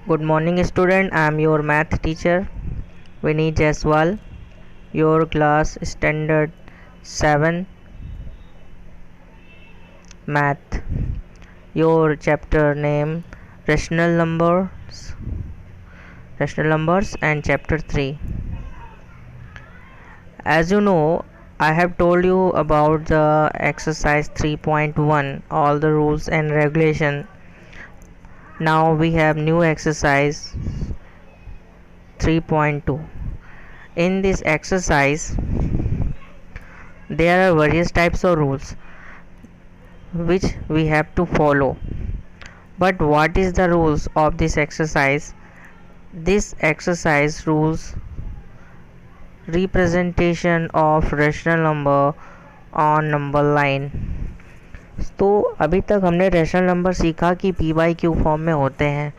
Good morning, student. I am your math teacher, Vinny Jaiswal. Your class standard 7 math. Your chapter name rational numbers, and chapter 3. As you know, I have told you about the exercise 3.1, all the rules and regulation. Now we have new exercise 3.2. In this exercise, there are various types of rules which we have to follow. But what is the rules of this exercise? This exercise rules representation of rational number on number line. तो अभी तक हमने rational number सीखा कि P by Q form में होते हैं,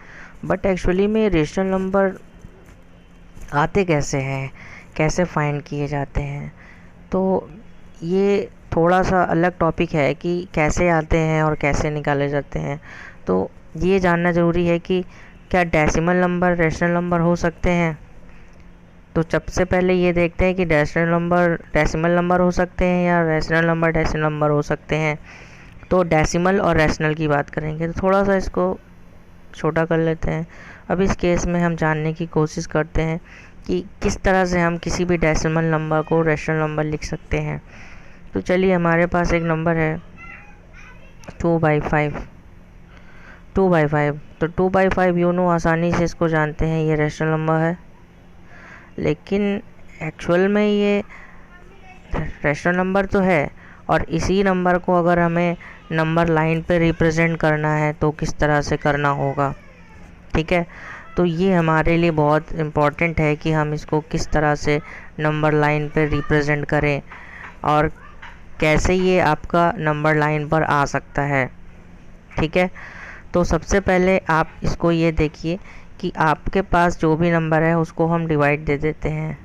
but actually में रेशनल नंबर आते कैसे हैं, कैसे फाइंड किए जाते हैं। तो ये थोड़ा सा अलग टॉपिक है कि कैसे आते हैं और कैसे निकाले जाते हैं। तो ये जानना ज़रूरी है कि क्या डेसिमल नंबर रेशनल नंबर हो सकते हैं। तो सबसे पहले ये देखते हैं कि रेशनल नंबर डेसिमल नंबर हो सकते हैं या रेशनल नंबर डेसिमल नंबर हो सकते हैं। तो डेसिमल और रेशनल की बात करेंगे, तो थोड़ा सा इसको छोटा कर लेते हैं। अब इस केस में हम जानने की कोशिश करते हैं कि किस तरह से हम किसी भी डेसिमल नंबर को रेशनल नंबर लिख सकते हैं। तो चलिए, हमारे पास एक नंबर है 2/5। तो 2/5 आसानी से इसको जानते हैं, ये रेशनल नंबर है। लेकिन एक्चुअल में ये रेशनल नंबर तो है, और इसी नंबर को अगर हमें नंबर लाइन पे रिप्रेजेंट करना है तो किस तरह से करना होगा। ठीक है, तो ये हमारे लिए बहुत इम्पॉर्टेंट है कि हम इसको किस तरह से नंबर लाइन पे रिप्रेजेंट करें और कैसे ये आपका नंबर लाइन पर आ सकता है। ठीक है, तो सबसे पहले आप इसको ये देखिए कि आपके पास जो भी नंबर है उसको हम डिवाइड दे देते हैं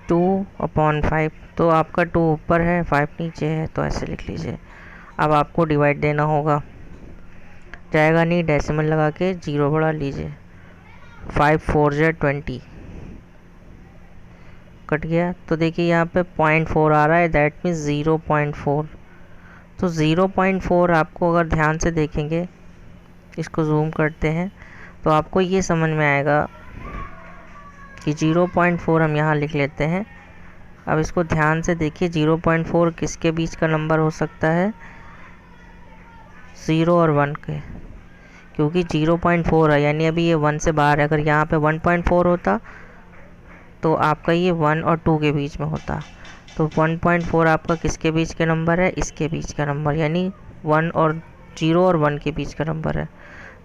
2/5। तो आपका 2 ऊपर है, 5 नीचे है, तो ऐसे लिख लीजिए। अब आपको डिवाइड देना होगा, जाएगा नहीं, डेसिमल लगा के 0 बढ़ा लीजिए। 5 4 20 कट गया। तो देखिए यहाँ पे 0.4 आ रहा है, दैट मीन्स 0.4। तो 0.4 आपको अगर ध्यान से देखेंगे, इसको जूम करते हैं तो आपको ये समझ में आएगा कि 0.4 हम यहाँ लिख लेते हैं। अब इसको ध्यान से देखिए, 0.4 किसके बीच का नंबर हो सकता है, 0 और 1 के, क्योंकि 0.4 है, यानी अभी ये 1 से बाहर है। अगर यहाँ पे 1.4 होता तो आपका ये 1 और 2 के बीच में होता। तो 1.4 आपका किसके बीच के नंबर है, इसके बीच का नंबर, यानी 1 और 0 और 1 के बीच का नंबर है।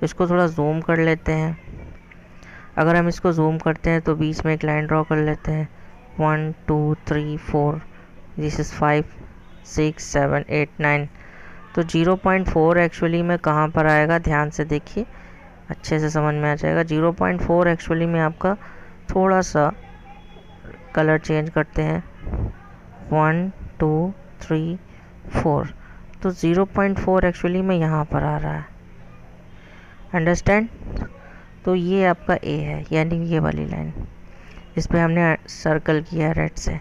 इसको थोड़ा जूम कर लेते हैं। अगर हम इसको जूम करते हैं तो बीच में एक लाइन ड्रॉ कर लेते हैं, 1 2 3 4, दिस इज़ 5 6 7 8 9। तो 0.4 एक्चुअली में कहाँ पर आएगा, ध्यान से देखिए, अच्छे से समझ में आ जाएगा। 0.4 एक्चुअली में आपका, थोड़ा सा कलर चेंज करते हैं, 1 2 3 4। तो 0.4 एक्चुअली में यहाँ पर आ रहा है, अंडरस्टैंड। तो ये आपका ए है, यानी ये वाली लाइन, इस पर हमने सर्कल किया रेड से,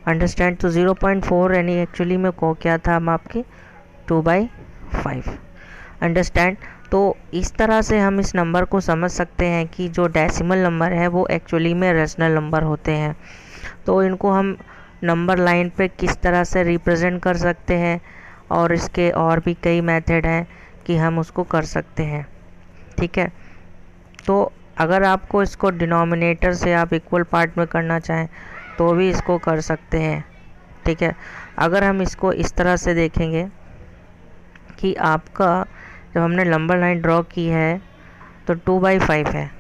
अंडरस्टैंड। तो 0.4 यानी एक्चुअली में को क्या था, हम आपके 2/5, अंडरस्टैंड। तो इस तरह से हम इस नंबर को समझ सकते हैं कि जो डेसिमल नंबर है वो एक्चुअली में रेशनल नंबर होते हैं। तो इनको हम नंबर लाइन पे किस तरह से रिप्रेजेंट कर सकते हैं, और इसके और भी कई मेथड हैं कि हम उसको कर सकते हैं। ठीक है, तो अगर आपको इसको डिनोमिनेटर से आप इक्वल पार्ट में करना चाहें तो भी इसको कर सकते हैं। ठीक है, अगर हम इसको इस तरह से देखेंगे कि आपका जब हमने नंबर लाइन ड्रॉ की है तो 2/5 है,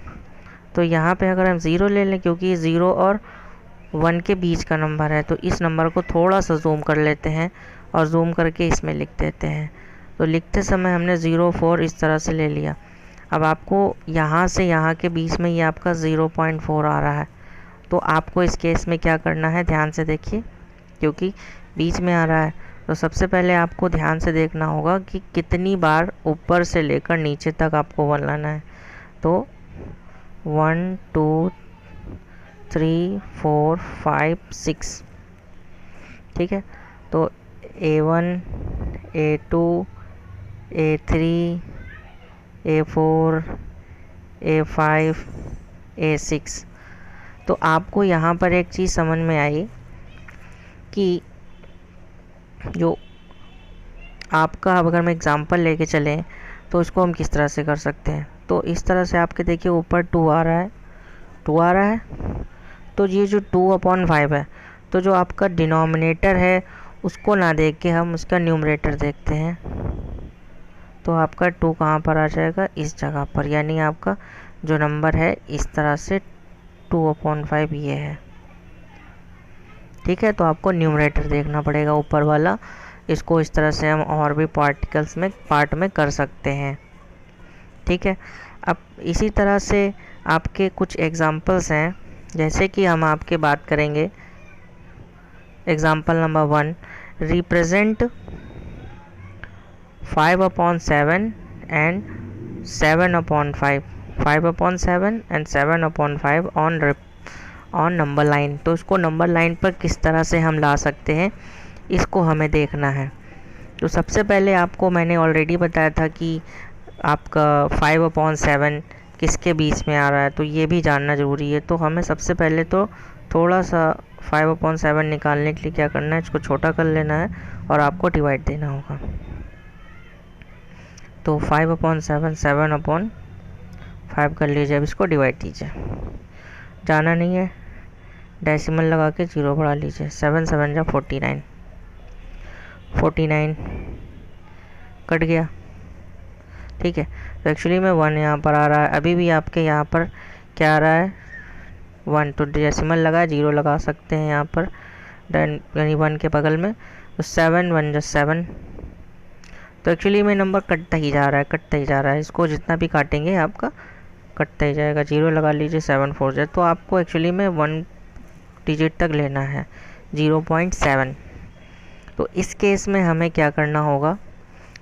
तो यहाँ पे अगर हम 0 ले लें, क्योंकि ये 0 और 1 के बीच का नंबर है, तो इस नंबर को थोड़ा सा जूम कर लेते हैं और जूम करके इसमें लिख देते हैं। तो लिखते समय हमने 0 4 इस तरह से ले लिया। अब आपको यहाँ से यहाँ के बीच में ये आपका 0.4 आ रहा है। तो आपको इस केस में क्या करना है, ध्यान से देखिए, क्योंकि बीच में आ रहा है, तो सबसे पहले आपको ध्यान से देखना होगा कि कितनी बार ऊपर से लेकर नीचे तक आपको 1 लाना है। तो 1 2 3 4 5 6, ठीक है। तो A1 A2 A3 A4 A5 A6। तो आपको यहाँ पर एक चीज़ समझ में आई कि जो आपका, अब अगर मैं एग्ज़ाम्पल लेके चलें तो इसको हम किस तरह से कर सकते हैं। तो इस तरह से आपके देखिए ऊपर 2 आ रहा है, 2 आ रहा है, तो ये जो 2/5 है, तो जो आपका डिनोमिनेटर है उसको ना देख के हम उसका न्यूमरेटर देखते हैं। तो आपका 2 कहाँ पर आ जाएगा, इस जगह पर, यानी आपका जो नंबर है इस तरह से 2/5 ये है, ठीक है। तो आपको न्यूमरेटर देखना पड़ेगा ऊपर वाला। इसको इस तरह से हम और भी पार्ट में कर सकते हैं, ठीक है। अब इसी तरह से आपके कुछ एग्जांपल्स हैं, जैसे कि हम आपके बात करेंगे example number 1, represent 5/7 and 7/5, 5/7 and 7/5 on number line. तो इसको नंबर लाइन पर किस तरह से हम ला सकते हैं, इसको हमें देखना है। तो सबसे पहले आपको मैंने ऑलरेडी बताया था कि आपका 5/7 किसके बीच में आ रहा है, तो ये भी जानना ज़रूरी है। तो हमें सबसे पहले तो थोड़ा सा 5/7 निकालने के लिए क्या करना है, इसको छोटा कर लेना है और आपको डिवाइड देना होगा। तो 5/7 7/5 कर लीजिए। अब इसको डिवाइड कीजिए, जाना नहीं है, डेसिमल लगा के 0 बढ़ा लीजिए। 7 7 जा 49, 49 कट गया, ठीक है। तो एक्चुअली में 1 यहाँ पर आ रहा है, अभी भी आपके यहाँ पर क्या आ रहा है 1, तो डेसिमल लगा 0 लगा सकते हैं यहाँ पर, यानी 1 के बगल में। तो 7 1 जा 7, तो एक्चुअली में नंबर कटता ही जा रहा है, कटता ही जा रहा है। इसको जितना भी काटेंगे आपका कटता ही जाएगा। 0 लगा लीजिए, 7 4 जा, तो आपको एक्चुअली में 1 डिजिट तक लेना है, 0.7। तो इस केस में हमें क्या करना होगा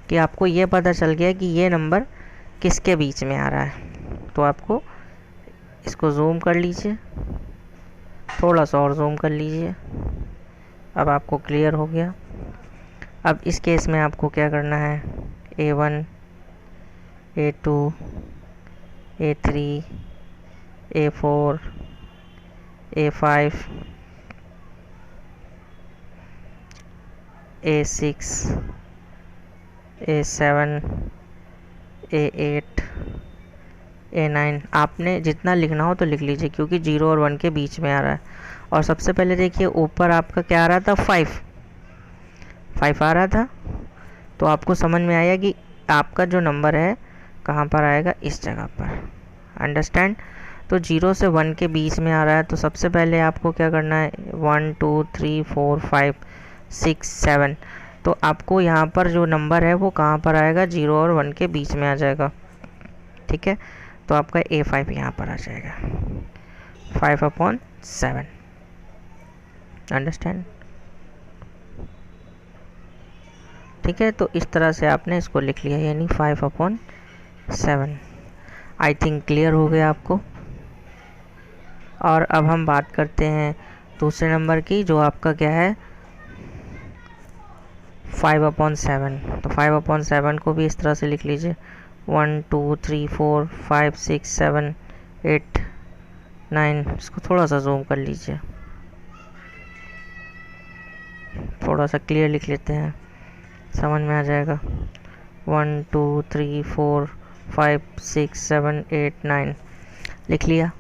कि आपको ये पता चल गया कि ये नंबर किसके बीच में आ रहा है। तो आपको इसको जूम कर लीजिए, थोड़ा सा और जूम कर लीजिए, अब आपको क्लियर हो गया। अब इस केस में आपको क्या करना है, A1 A2 A3 A4 A5 A6 A7 A8 A9, आपने जितना लिखना हो तो लिख लीजिए, क्योंकि 0 और 1 के बीच में आ रहा है। और सबसे पहले देखिए ऊपर आपका क्या आ रहा था, 5 आ रहा था। तो आपको समझ में आया कि आपका जो नंबर है कहाँ पर आएगा, इस जगह पर, अंडरस्टैंड। तो 0 से 1 के बीच में आ रहा है, तो सबसे पहले आपको क्या करना है, 1 2 3 4 5 6 7। तो आपको यहाँ पर जो नंबर है वो कहाँ पर आएगा, 0 और 1 के बीच में आ जाएगा, ठीक है। तो आपका A5 यहाँ पर आ जाएगा, 5/7, अंडरस्टैंड, ठीक है। तो इस तरह से आपने इसको लिख लिया, यानी 5/7। आई थिंक क्लियर हो गया आपको। और अब हम बात करते हैं दूसरे नंबर की, जो आपका क्या है 5/7। तो 5/7 को भी इस तरह से लिख लीजिए, 1 2 3 4 5 6 7 8 9। इसको थोड़ा सा जूम कर लीजिए, थोड़ा सा क्लियर लिख लेते हैं, समझ में आ जाएगा। 1 2 3 4 5 6 7 8 9 लिख लिया।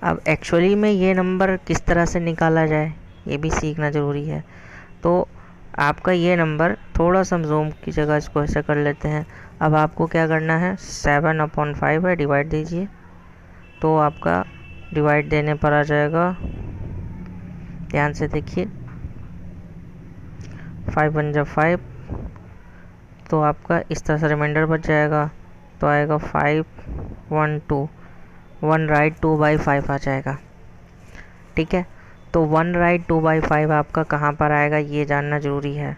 अब एक्चुअली में ये नंबर किस तरह से निकाला जाए ये भी सीखना ज़रूरी है। तो आपका ये नंबर थोड़ा सा जूम की जगह इसको ऐसे कर लेते हैं। अब आपको क्या करना है, 7/5 है, डिवाइड दीजिए। तो आपका डिवाइड देने पर आ जाएगा, ध्यान से देखिए, 5 1 जा 5, तो आपका इस तरह से रिमाइंडर बच जाएगा। तो आएगा 5 1 2, 1 राइट 2/5 आ जाएगा, ठीक है। तो 1 राइट 2/5 आपका कहाँ पर आएगा ये जानना ज़रूरी है।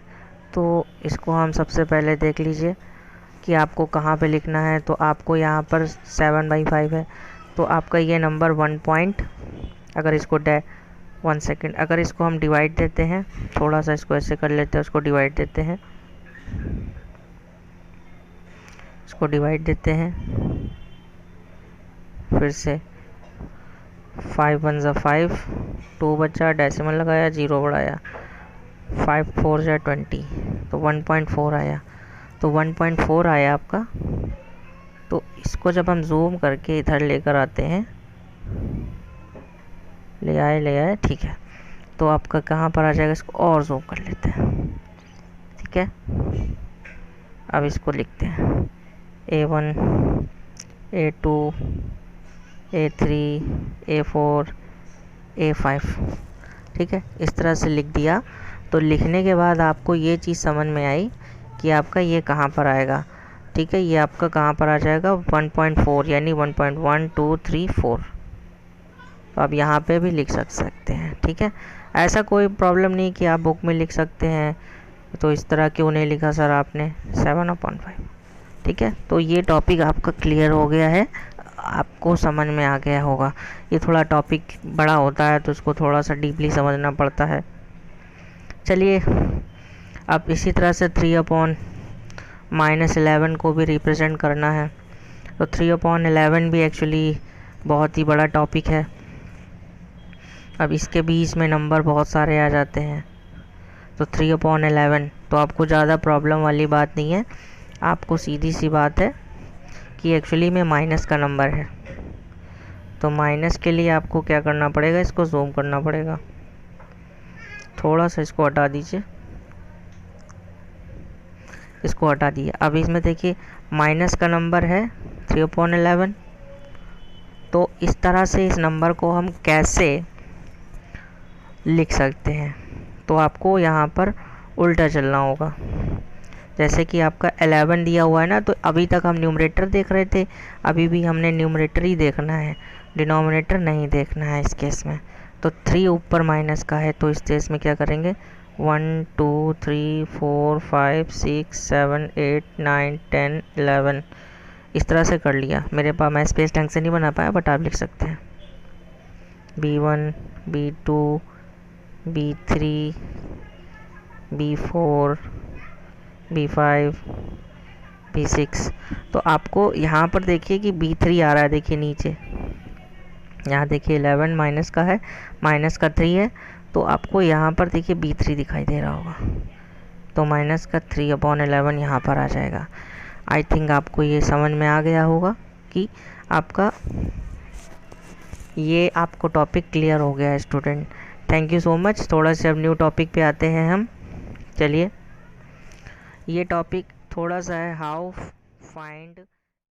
तो इसको हम सबसे पहले देख लीजिए, कि आपको कहाँ पे लिखना है, तो आपको यहाँ पर 7/5 है, तो आपका ये नंबर 1 पॉइंट, अगर इसको 1 सेकेंड, अगर इसको हम डिवाइड देते हैं, थोड़ा सा इसको ऐसे कर लेते हैं, उसको डिवाइड देते हैं, इसको डिवाइड देते हैं, फिर से 5 1 ज़ा 5, 2 बचा, डेसिमल लगाया, 0 बढ़ाया, 5 4 ज़ा 20, तो 1.4 आया। तो 1.4 आया आपका। तो इसको जब हम जूम करके इधर लेकर आते हैं, ले आए, ठीक है। तो आपका कहाँ पर आ जाएगा, इसको और जूम कर लेते हैं, ठीक है। अब इसको लिखते हैं A1 A2 A3 A4 A5, ठीक है। इस तरह से लिख दिया। तो लिखने के बाद आपको ये चीज़ समझ में आई कि आपका ये कहाँ पर आएगा, ठीक है। ये आपका कहाँ पर आ जाएगा, 1.4, यानी 1.1 2 3 4। तो आप यहाँ पे भी लिख सकते हैं, ठीक है। ऐसा कोई प्रॉब्लम नहीं कि आप बुक में लिख सकते हैं, तो इस तरह क्यों नहीं लिखा सर आपने 7/5, ठीक है। तो ये टॉपिक आपका क्लियर हो गया है, आपको समझ में आ गया होगा। ये थोड़ा टॉपिक बड़ा होता है तो इसको थोड़ा सा डीपली समझना पड़ता है। चलिए, अब इसी तरह से 3/-11 को भी रिप्रेजेंट करना है। तो 3/11 भी एक्चुअली बहुत ही बड़ा टॉपिक है। अब इसके बीच में नंबर बहुत सारे आ जाते हैं, तो 3/11 तो आपको ज़्यादा प्रॉब्लम वाली बात नहीं है, आपको सीधी सी बात है कि एक्चुअली में माइनस का नंबर है। तो माइनस के लिए आपको क्या करना पड़ेगा, इसको जूम करना पड़ेगा, थोड़ा सा इसको हटा दीजिए, इसको हटा दिया। अब इसमें देखिए माइनस का नंबर है 3/11। तो इस तरह से इस नंबर को हम कैसे लिख सकते हैं, तो आपको यहाँ पर उल्टा चलना होगा। जैसे कि आपका 11 दिया हुआ है ना, तो अभी तक हम न्यूमरेटर देख रहे थे, अभी भी हमने न्यूमरेटर ही देखना है, डिनोमिनेटर नहीं देखना है इस केस में। तो 3 ऊपर माइनस का है, तो इस केस में क्या करेंगे, 1 2 3 4 5 6 7 8 9 10 11, इस तरह से कर लिया। मेरे पास, मैं स्पेस ढंग से नहीं बना पाया, बट आप लिख सकते हैं B1 B2 B3 B4 B5 B6। तो आपको यहाँ पर देखिए कि B3 आ रहा है, देखिए नीचे, यहाँ देखिए 11 माइनस का है, माइनस का 3 है, तो आपको यहाँ पर देखिए B3 दिखाई दे रहा होगा, तो माइनस का 3/11 यहाँ पर आ जाएगा। आई थिंक आपको ये समझ में आ गया होगा कि आपका ये आपको टॉपिक क्लियर हो गया है student. Thank you so much. थोड़ा सा अब न्यू टॉपिक पे आते हैं हम। चलिए, ये टॉपिक थोड़ा सा है, हाउ फाइंड